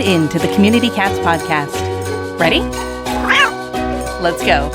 tuned in to the Community Cats podcast. Ready? Let's go.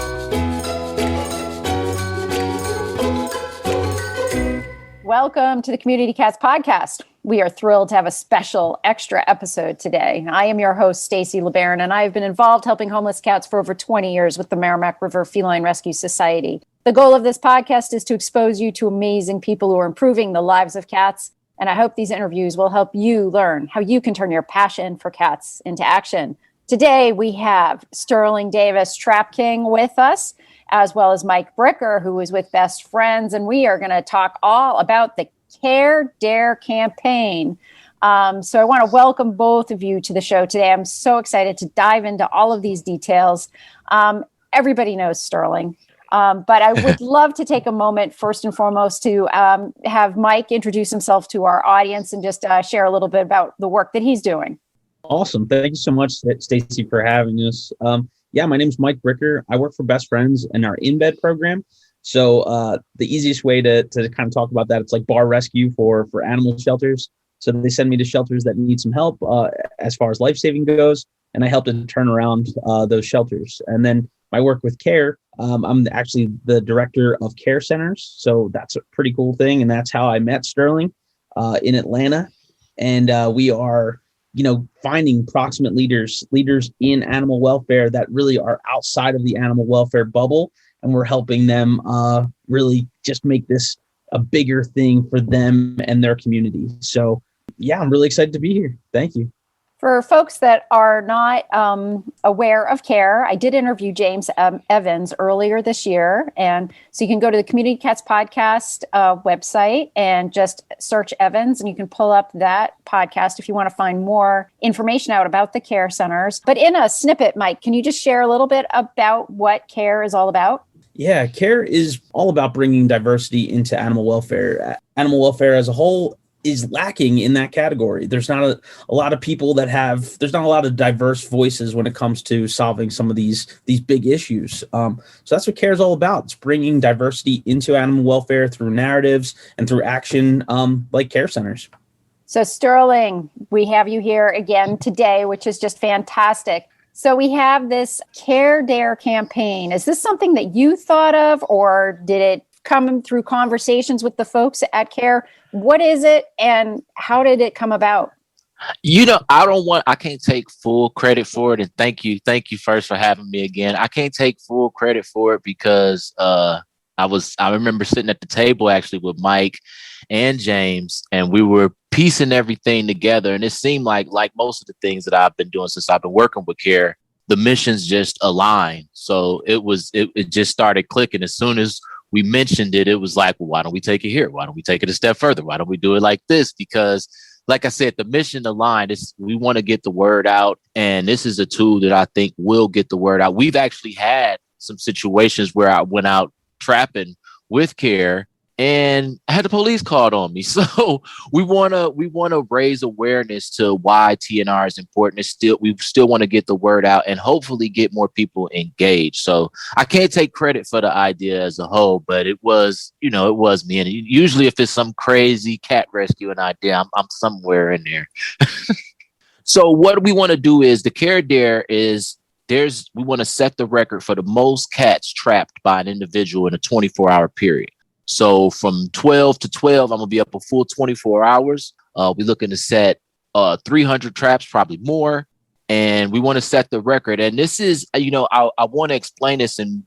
Welcome to the Community Cats podcast. We are thrilled to have a special extra episode today. I am your host, Stacy LeBaron, and I have been involved helping homeless cats for over 20 years with the Merrimack River Feline Rescue Society. The goal of this podcast is to expose you to amazing people who are improving the lives of cats. And I hope these interviews will help you learn how you can turn your passion for cats into action. Today, we have Sterling Davis, Trap King, with us, as well as Mike Bricker, who is with Best Friends. And we are going to talk all about the Care Dare campaign. So I want to welcome both of you to the show today. I'm so excited to dive into all of these details. Everybody knows Sterling. But I would love to take a moment, first and foremost, to have Mike introduce himself to our audience and just share a little bit about the work that he's doing. Awesome. Thank you so much, Stacy, for having us. My name is Mike Bricker. I work for Best Friends in our in-bed program. So the easiest way to kind of talk about that, it's like bar rescue for animal shelters. So they send me to shelters that need some help as far as life-saving goes, and I help to turn around those shelters. And then my work with Care, I'm actually the director of care centers. So that's a pretty cool thing. And that's how I met Sterling in Atlanta. And we are, finding proximate leaders in animal welfare that really are outside of the animal welfare bubble. And we're helping them really just make this a bigger thing for them and their community. So, yeah, I'm really excited to be here. Thank you. For folks that are not aware of Care, I did interview James Evans earlier this year. And so you can go to the Community Cats podcast website and just search Evans, and you can pull up that podcast if you want to find more information out about the care centers. But in a snippet, Mike, can you just share a little bit about what Care is all about? Yeah, Care is all about bringing diversity into animal welfare. Animal welfare as a whole is lacking in that category. There's not a lot of people there's not a lot of diverse voices when it comes to solving some of these big issues. So that's what Care is all about. It's bringing diversity into animal welfare through narratives and through action like care centers. So Sterling, we have you here again today, which is just fantastic. So we have this Care Dare campaign. Is this something that you thought of, or did it come through conversations with the folks at Care? What is it, and how did it come about? I can't take full credit for it. And thank you first for having me again. I can't take full credit for it because I remember sitting at the table actually with Mike and James, and we were piecing everything together. And it seemed like most of the things that I've been doing since I've been working with Care, the missions just aligned. So it just started clicking. As soon as we mentioned it, it was like, well, why don't we take it here? Why don't we take it a step further? Why don't we do it like this? Because like I said, the mission aligned is we want to get the word out. And this is a tool that I think will get the word out. We've actually had some situations where I went out trapping with Care and I had the police called on me. So we want to raise awareness to why TNR is important. We still want to get the word out and hopefully get more people engaged. So I can't take credit for the idea as a whole, but it was me. And usually if it's some crazy cat rescuing idea, I'm somewhere in there. So what we want to do is the Care Dare we want to set the record for the most cats trapped by an individual in a 24-hour period. So from 12 to 12, I'm going to be up a full 24 hours. We're looking to set 300 traps, probably more. And we want to set the record. And this is, I want to explain this and,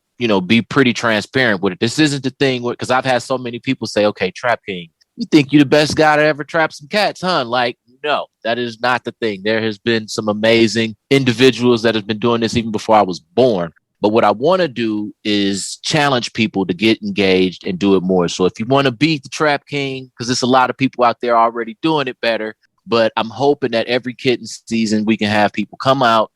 be pretty transparent with it. This isn't the thing because I've had so many people say, okay, Trap King, you think you're the best guy to ever trap some cats, huh? Like, no, that is not the thing. There has been some amazing individuals that have been doing this even before I was born. But what I want to do is challenge people to get engaged and do it more. So if you want to beat the Trap King, because there's a lot of people out there already doing it better, but I'm hoping that every kitten season we can have people come out,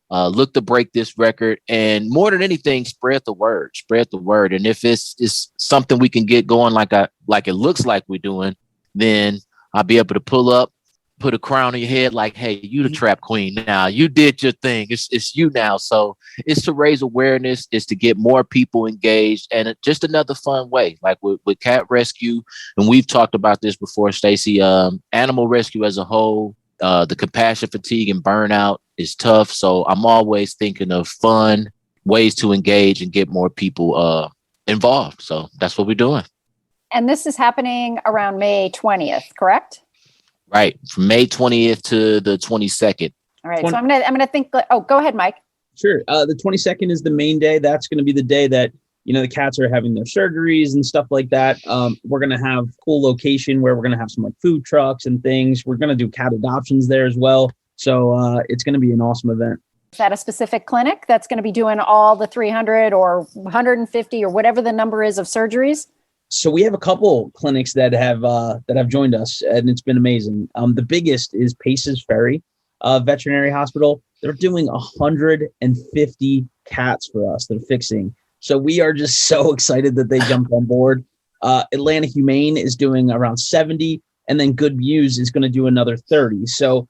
look to break this record, and more than anything, spread the word. And if it's something we can get going like it looks like we're doing, then I'll be able to pull up, put a crown on your head like, hey, you the trap queen now. You did your thing. It's you now. So it's to raise awareness. It's to get more people engaged. And just another fun way, like with cat rescue. And we've talked about this before, Stacy, animal rescue as a whole The compassion fatigue and burnout is tough. So I'm always thinking of fun ways to engage and get more people involved. So that's what we're doing. And this is happening around May 20th, correct? Right. From May 20th to the 22nd. All right. So I'm gonna think. Oh, go ahead, Mike. Sure. The 22nd is the main day. That's going to be the day that, the cats are having their surgeries and stuff like that. We're going to have a cool location where we're going to have some like food trucks and things. We're going to do cat adoptions there as well. So it's going to be an awesome event. Is that a specific clinic that's going to be doing all the 300 or 150 or whatever the number is of surgeries? So we have a couple clinics that have joined us, and it's been amazing. The biggest is Paces Ferry Veterinary Hospital. They're doing 150 cats for us. They're fixing. So we are just so excited that they jumped on board. Atlanta Humane is doing around 70, and then Good Views is going to do another 30. So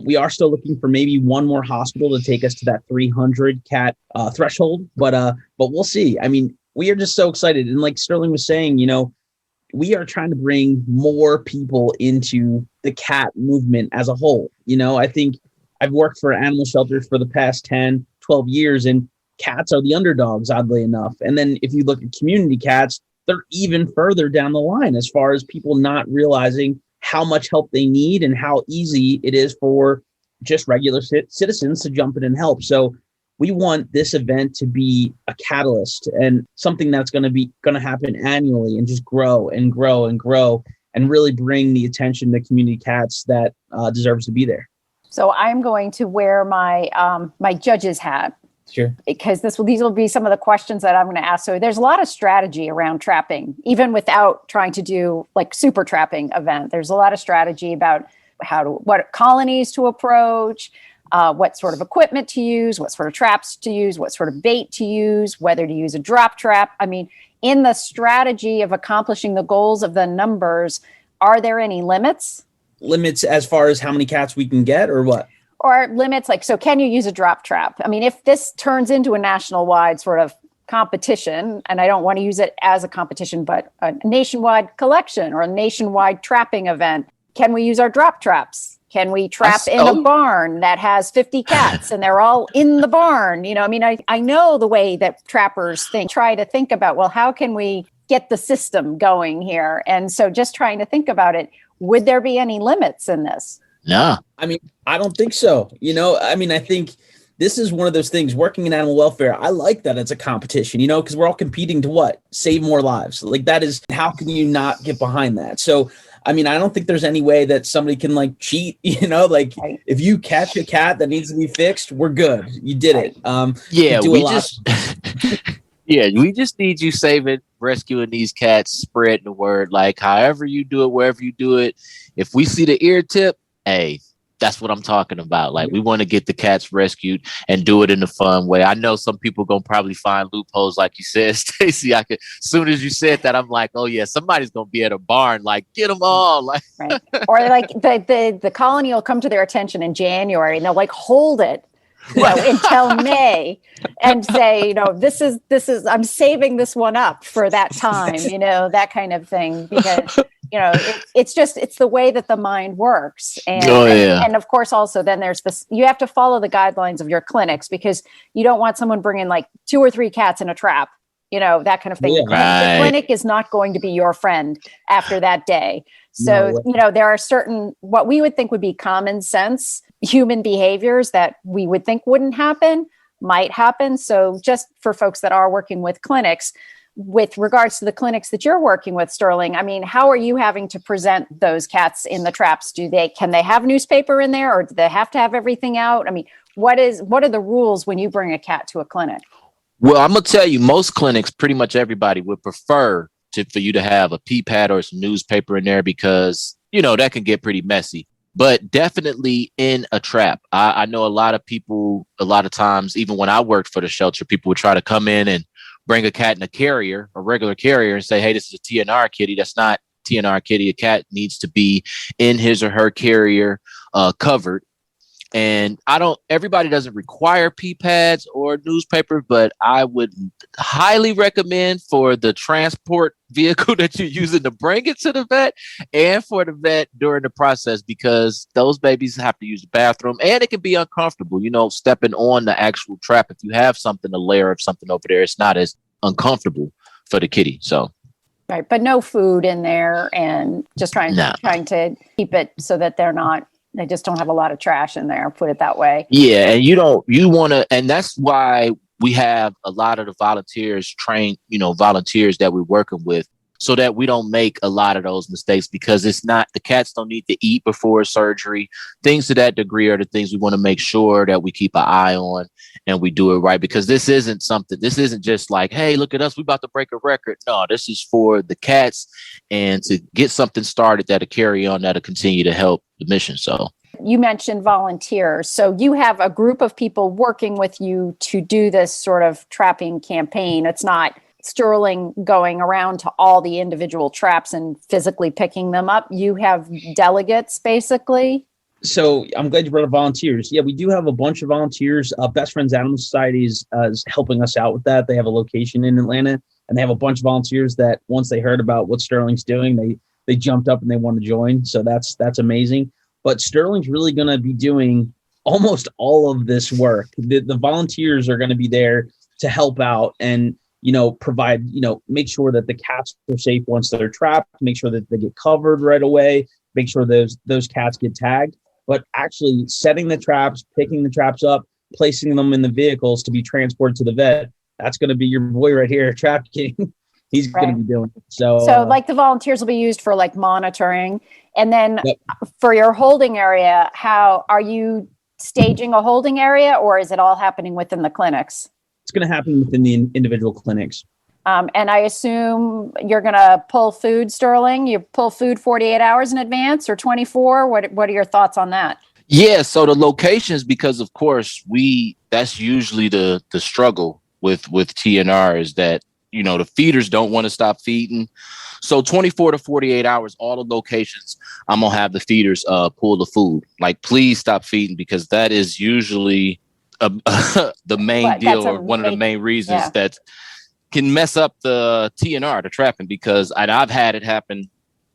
we are still looking for maybe one more hospital to take us to that 300 cat threshold, but we'll see. I mean, we are just so excited. And like Sterling was saying, we are trying to bring more people into the cat movement as a whole. I think I've worked for animal shelters for the past 10, 12 years, and cats are the underdogs, oddly enough. And then if you look at community cats, they're even further down the line as far as people not realizing how much help they need and how easy it is for just regular citizens to jump in and help. So we want this event to be a catalyst and something that's going to happen annually and just grow and grow and grow and really bring the attention to community cats that deserves to be there. So I'm going to wear my my judge's hat. Sure. Because these will be some of the questions that I'm going to ask. So there's a lot of strategy around trapping, even without trying to do like super trapping event. There's a lot of strategy about what colonies to approach, what sort of equipment to use, what sort of traps to use, what sort of bait to use, whether to use a drop trap. I mean, in the strategy of accomplishing the goals of the numbers, are there any limits? Limits as far as how many cats we can get or what? Or limits like, so can you use a drop trap? I mean, if this turns into a national wide sort of competition, and I don't want to use it as a competition, but a nationwide collection or a nationwide trapping event, can we use our drop traps? Can we trap in a barn that has 50 cats and they're all in the barn? I mean, I know the way that trappers try to think about, well, how can we get the system going here? And so just trying to think about it, would there be any limits in this? No. I mean, I don't think so. I think this is one of those things working in animal welfare. I like that it's a competition, because we're all competing to save more lives. Like that is, how can you not get behind that? So, I mean, I don't think there's any way that somebody can cheat, Right. If you catch a cat that needs to be fixed, we're good. You did it. We just need you saving, rescuing these cats, spreading the word, however you do it, wherever you do it. If we see the ear tip, hey, that's what I'm talking about. We want to get the cats rescued and do it in a fun way. I know some people gonna probably find loopholes, like you said, Stacy. As soon as you said that, I'm like, oh yeah, somebody's gonna be at a barn, get them all. Right. Or the colony will come to their attention in January and they'll hold it until May and say, this is I'm saving this one up for that time, that kind of thing, because it's the way that the mind works. And, and of course, also then there's this, you have to follow the guidelines of your clinics, because you don't want someone bringing 2 or 3 cats in a trap, that kind of thing. Yeah. The clinic is not going to be your friend after that day. So, there are certain, what we would think would be common sense human behaviors that we would think wouldn't happen, might happen. So just for folks that are working with clinics, with regards to the clinics that you're working with, Sterling, I mean, how are you having to present those cats in the traps? Can they have newspaper in there, or do they have to have everything out? I mean, what are the rules when you bring a cat to a clinic? Well, I'm going to tell you, most clinics, pretty much everybody would prefer for you to have a pee pad or some newspaper in there, because, that can get pretty messy. But definitely in a trap. I know a lot of people, a lot of times, even when I worked for the shelter, people would try to come in and bring a cat in a regular carrier, and say, hey, this is a TNR kitty. That's not TNR kitty. A cat needs to be in his or her carrier covered. And everybody doesn't require pee pads or newspaper, but I would highly recommend for the transport vehicle that you're using to bring it to the vet and for the vet during the process, because those babies have to use the bathroom and it can be uncomfortable, stepping on the actual trap. If you have a layer of something over there, it's not as uncomfortable for the kitty. So. Right. But no food in there and just trying to keep it so that they just don't have a lot of trash in there, put it that way. Yeah. And and that's why we have a lot of the volunteers volunteers that we're working with, so that we don't make a lot of those mistakes, because the cats don't need to eat before surgery. Things to that degree are the things we want to make sure that we keep an eye on and we do it right, because this isn't just like, hey, look at us, we about to break a record. No, this is for the cats and to get something started that'll carry on, that'll continue to help the mission. So you mentioned volunteers. So you have a group of people working with you to do this sort of trapping campaign. It's not Sterling going around to all the individual traps and physically picking them up. You have delegates, basically. So I'm glad you brought up volunteers. Yeah, we do have a bunch of volunteers. Best Friends Animal Society is helping us out with that. They have a location in Atlanta, and they have a bunch of volunteers that once they heard about what Sterling's doing, they jumped up and they want to join. So that's amazing. But Sterling's really going to be doing almost all of this work. The volunteers are going to be there to help out and provide, make sure that the cats are safe once they're trapped, make sure that they get covered right away, make sure those cats get tagged, but actually setting the traps, picking the traps up, placing them in the vehicles to be transported to the vet. That's going to be your boy right here, Trap King. He's going to be doing it. So like the volunteers will be used for like monitoring. And then for your holding area, how are you staging a holding area, or is it all happening within the clinics? It's going to happen within the individual clinics. And I assume you're going to pull food, Sterling. You pull food 48 hours in advance or 24. What are your thoughts on that? Yeah, so the locations, because of course that's usually the struggle with TNR is that, the feeders don't want to stop feeding. So 24 to 48 hours, all the locations, I'm going to have the feeders pull the food. Like, please stop feeding, because that is usually the main deal, or one of the main reasons that can mess up the TNR, the trapping, because I've had it happen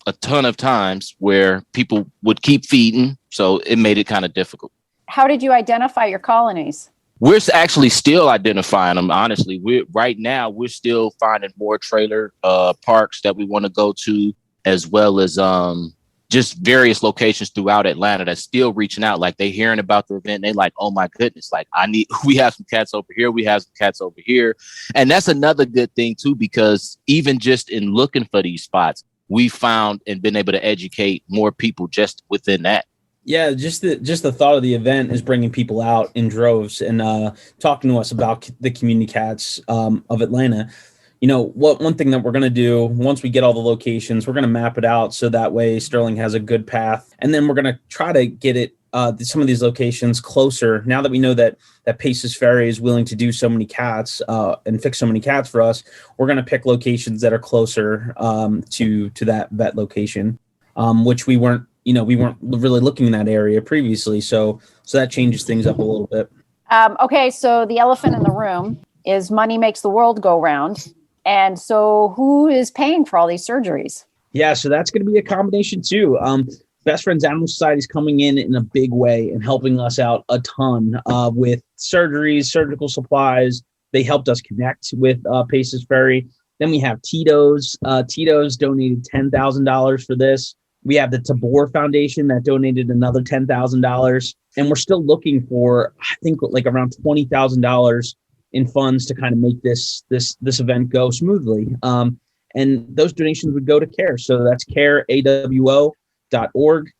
a ton of times where people would keep feeding. So it made it kind of difficult. How did you identify your colonies? We're actually still identifying them. Honestly, right now we're still finding more trailer parks that we want to go to, as well as just various locations throughout Atlanta that's still reaching out. Like, they hearing about the event. They like, oh my goodness, like we have some cats over here. We have some cats over here. And that's another good thing too, because even just in looking for these spots, we found and been able to educate more people just within that. Yeah, just the thought of the event is bringing people out in droves and talking to us about the community cats of Atlanta. One thing that we're going to do once we get all the locations, we're going to map it out so that way Sterling has a good path. And then we're going to try to get it some of these locations closer. Now that we know that Paces Ferry is willing to do so many cats and fix so many cats for us, we're going to pick locations that are closer to that vet location, which we weren't really looking in that area previously. So that changes things up a little bit. Okay, so the elephant in the room is money makes the world go round. And so who is paying for all these surgeries? Yeah, so that's going to be a combination too. Best Friends Animal Society is coming in a big way and helping us out a ton with surgeries, surgical supplies. They helped us connect with Paces Ferry. Then we have Tito's. Tito's donated $10,000 for this. We have the Tabor Foundation that donated another $10,000. And we're still looking for, I think, like around $20,000 in funds to kind of make this event go smoothly. And those donations would go to CARE. So that's careawo.org,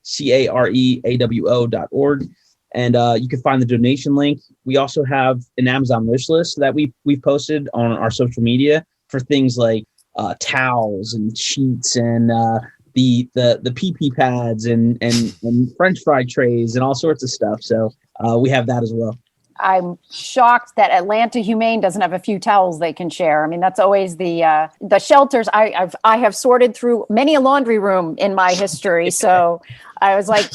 careawo.org. And you can find the donation link. We also have an Amazon wish list that we've posted on our social media for things like towels and sheets and the pee pads and French fry trays and all sorts of stuff. So we have that as well. I'm shocked that Atlanta Humane doesn't have a few towels they can share. I mean, that's always the shelters. I have sorted through many a laundry room in my history. So I was like,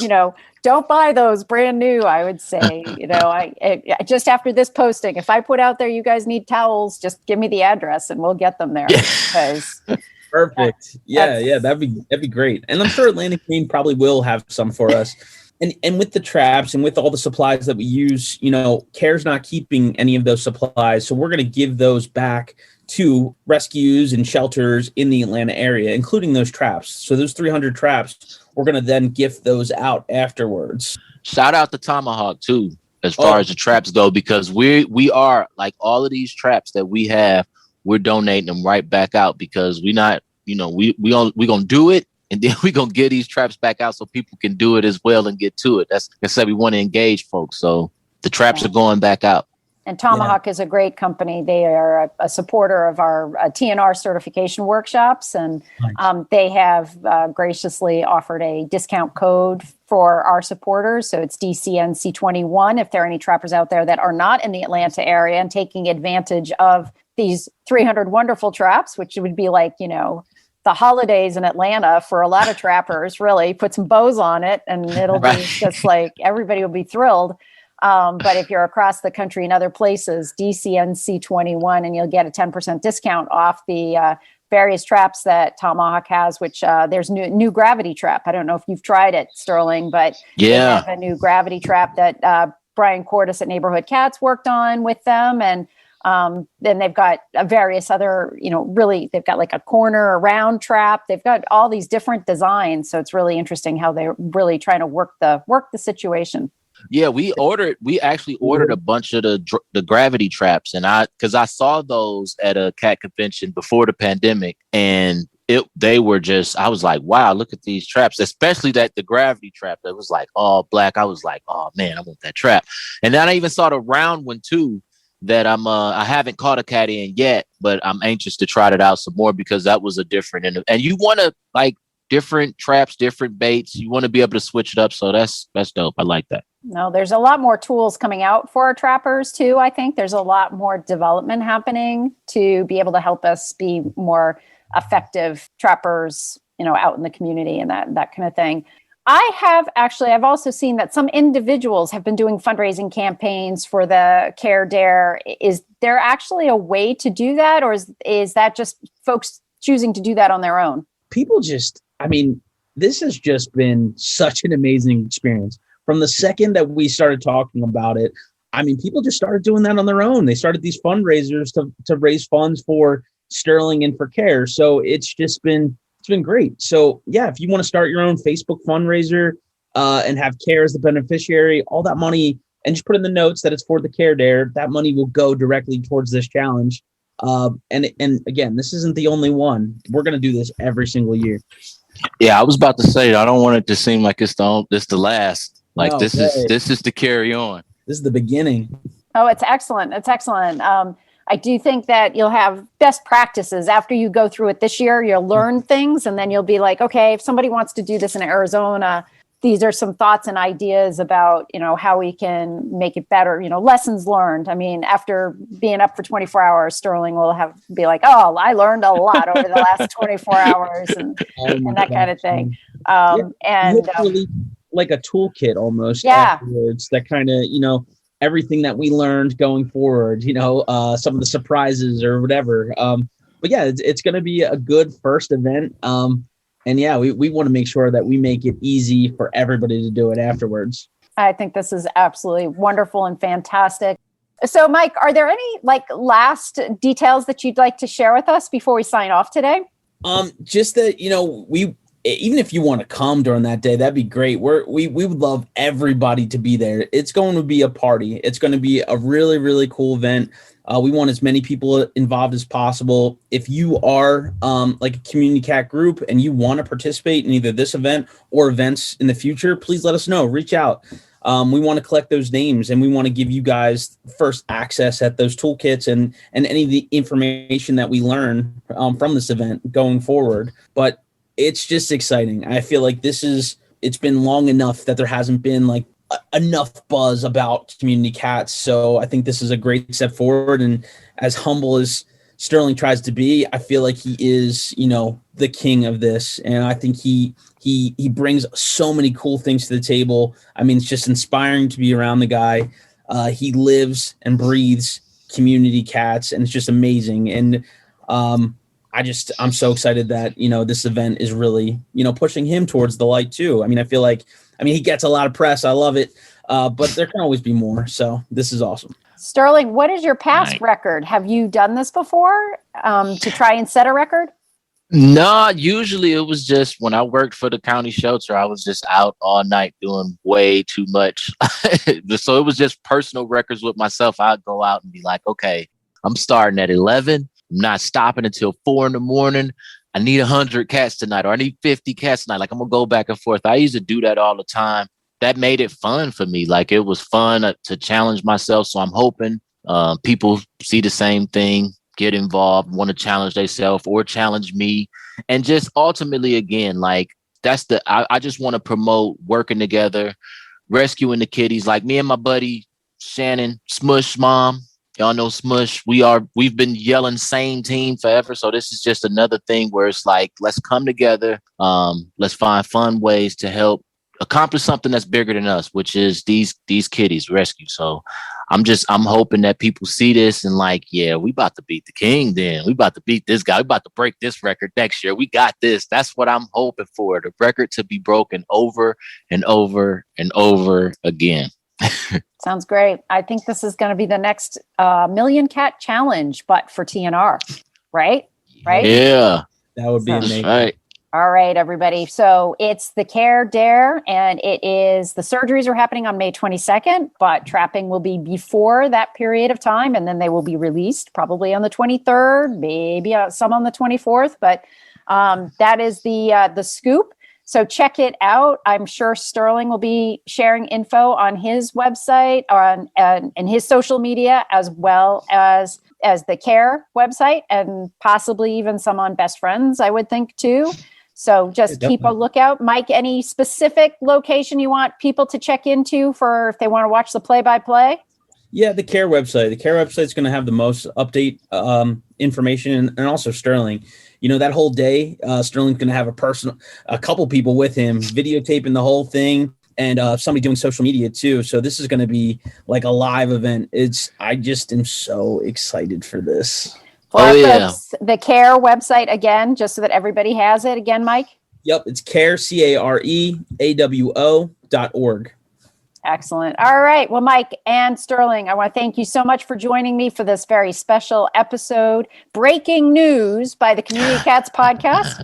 don't buy those brand new. I would say, I just after this posting, if I put out there, you guys need towels, just give me the address and we'll get them there. Because perfect. Yeah, that'd be great. And I'm sure Atlantic Cane probably will have some for us. And with the traps and with all the supplies that we use, CARE's not keeping any of those supplies. So we're going to give those back to rescues and shelters in the Atlanta area, including those traps. So those 300 traps, we're going to then gift those out afterwards. Shout out to Tomahawk too, as far as the traps go, because we are like all of these traps that we have, we're donating them right back out because we not, we're going to do it. And then we're going to get these traps back out so people can do it as well and get to it. That's, like I said, we want to engage folks. So the traps are going back out. And Tomahawk is a great company. They are a supporter of our TNR certification workshops. And they have graciously offered a discount code for our supporters. So it's DCNC21 if there are any trappers out there that are not in the Atlanta area and taking advantage of these 300 wonderful traps, which would be like, the holidays in Atlanta for a lot of trappers. Really put some bows on it and it'll be just like everybody will be thrilled. But if you're across the country in other places, DCNC21, and you'll get a 10% discount off the various traps that Tomahawk has, which there's new gravity trap. I don't know if you've tried it, Sterling, but they have a new gravity trap that Brian Cordes at Neighborhood Cats worked on with them. And then they've got various other, really, they've got like a corner, a round trap. They've got all these different designs. So it's really interesting how they're really trying to work the situation. Yeah, we actually ordered a bunch of the gravity traps, and because I saw those at a cat convention before the pandemic, and they were just, I was like, wow, look at these traps, especially the gravity trap that was like all black. I was like, oh man, I want that trap. And then I even saw the round one too that I haven't caught a cat in yet, but I'm anxious to try it out some more because that was a different, and you want to like different traps, different baits. You want to be able to switch it up. So that's dope. I like that. No, there's a lot more tools coming out for our trappers too. I think there's a lot more development happening to be able to help us be more effective trappers, out in the community and that kind of thing. I've also seen that some individuals have been doing fundraising campaigns for the Care Dare. Is there actually a way to do that, or is that just folks choosing to do that on their own? People this has just been such an amazing experience. From the second that we started talking about it, people just started doing that on their own. They started these fundraisers to raise funds for Sterling and for Care. So it's been great. So yeah, if you want to start your own Facebook fundraiser and have Care as the beneficiary, all that money, and just put in the notes that it's for the Care Dare, that money will go directly towards this challenge. And again, this isn't the only one. We're going to do this every single year. Yeah, I was about to say, I don't want it to seem like it's the last. Like this is to carry on. This is the beginning. Oh, it's excellent. It's excellent. I do think that you'll have best practices after you go through it this year. You'll learn things, and then you'll be like, okay, if somebody wants to do this in Arizona, these are some thoughts and ideas about, how we can make it better, lessons learned. After being up for 24 hours, Sterling will be like, oh, I learned a lot over the last 24 hours and that kind of thing. Like a toolkit almost afterwards that kind of, everything that we learned going forward, some of the surprises or whatever. But yeah, it's going to be a good first event. And yeah, we want to make sure that we make it easy for everybody to do it afterwards. I think this is absolutely wonderful and fantastic. So Mike, are there any last details that you'd like to share with us before we sign off today? Just that, even if you want to come during that day, that'd be great. We would love everybody to be there. It's going to be a party. It's going to be a really, really cool event. We want as many people involved as possible. If you are like a community cat group and you want to participate in either this event or events in the future, please let us know. Reach out. We want to collect those names, and we want to give you guys first access at those toolkits and any of the information that we learn from this event going forward. But it's just exciting. I feel like it's been long enough that there hasn't been enough buzz about community cats. So I think this is a great step forward. And as humble as Sterling tries to be, I feel like he is, the king of this. And I think he brings so many cool things to the table. I mean, it's just inspiring to be around the guy. He lives and breathes community cats, and it's just amazing. And I'm so excited that, this event is really, pushing him towards the light too. I mean, I feel like, he gets a lot of press. I love it. But there can always be more. So this is awesome. Sterling, what is your past record? Have you done this before to try and set a record? No, usually it was just when I worked for the county shelter, I was just out all night doing way too much. So it was just personal records with myself. I'd go out and be like, okay, I'm starting at 11. I'm not stopping until 4 a.m. I need 100 cats tonight, or I need 50 cats tonight. Like, I'm going to go back and forth. I used to do that all the time. That made it fun for me. Like, it was fun to challenge myself. So I'm hoping people see the same thing, get involved, want to challenge themselves or challenge me. And just ultimately, again, like, I just want to promote working together, rescuing the kitties. Like, me and my buddy Shannon, Smush Mom, y'all know Smush. We've been yelling same team forever. So this is just another thing where it's like, let's come together. Let's find fun ways to help accomplish something that's bigger than us, which is these kitties rescue. So I'm hoping that people see this and like, yeah, we about to beat the king. Then we about to beat this guy. We about to break this record next year. We got this. That's what I'm hoping for. The record to be broken over and over and over again. Sounds great. I think this is going to be the next Million Cat Challenge, but for TNR, right? Right? Yeah. That would be amazing. Right. All right, everybody. So it's the Care Dare, and the surgeries are happening on May 22nd, but trapping will be before that period of time, and then they will be released probably on the 23rd, maybe some on the 24th, but that is the scoop. So check it out. I'm sure Sterling will be sharing info on his website and his social media, as well as the Care website, and possibly even some on Best Friends, I would think too. So just keep a lookout. Mike, any specific location you want people to check into for if they want to watch the play-by-play? Yeah, the Care website. The Care website is going to have the most update information, and also Sterling. That whole day, Sterling's going to have a couple people with him videotaping the whole thing, and somebody doing social media too. So this is going to be like a live event. I just am so excited for this. Folks, the Care website again, just so that everybody has it again, Mike. Yep, it's care, CAREAWO.org. Excellent. All right. Well, Mike and Sterling, I want to thank you so much for joining me for this very special episode, Breaking News by the Community Cats podcast.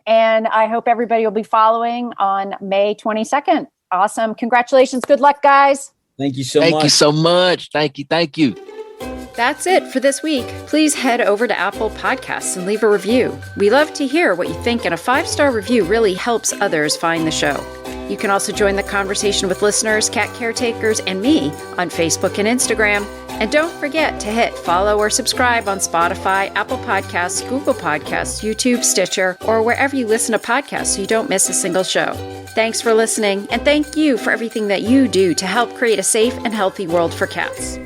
And I hope everybody will be following on May 22nd. Awesome. Congratulations. Good luck, guys. Thank you so much. Thank you so much. Thank you. Thank you. That's it for this week. Please head over to Apple Podcasts and leave a review. We love to hear what you think, and a 5-star review really helps others find the show. You can also join the conversation with listeners, cat caretakers, and me on Facebook and Instagram. And don't forget to hit follow or subscribe on Spotify, Apple Podcasts, Google Podcasts, YouTube, Stitcher, or wherever you listen to podcasts so you don't miss a single show. Thanks for listening, and thank you for everything that you do to help create a safe and healthy world for cats.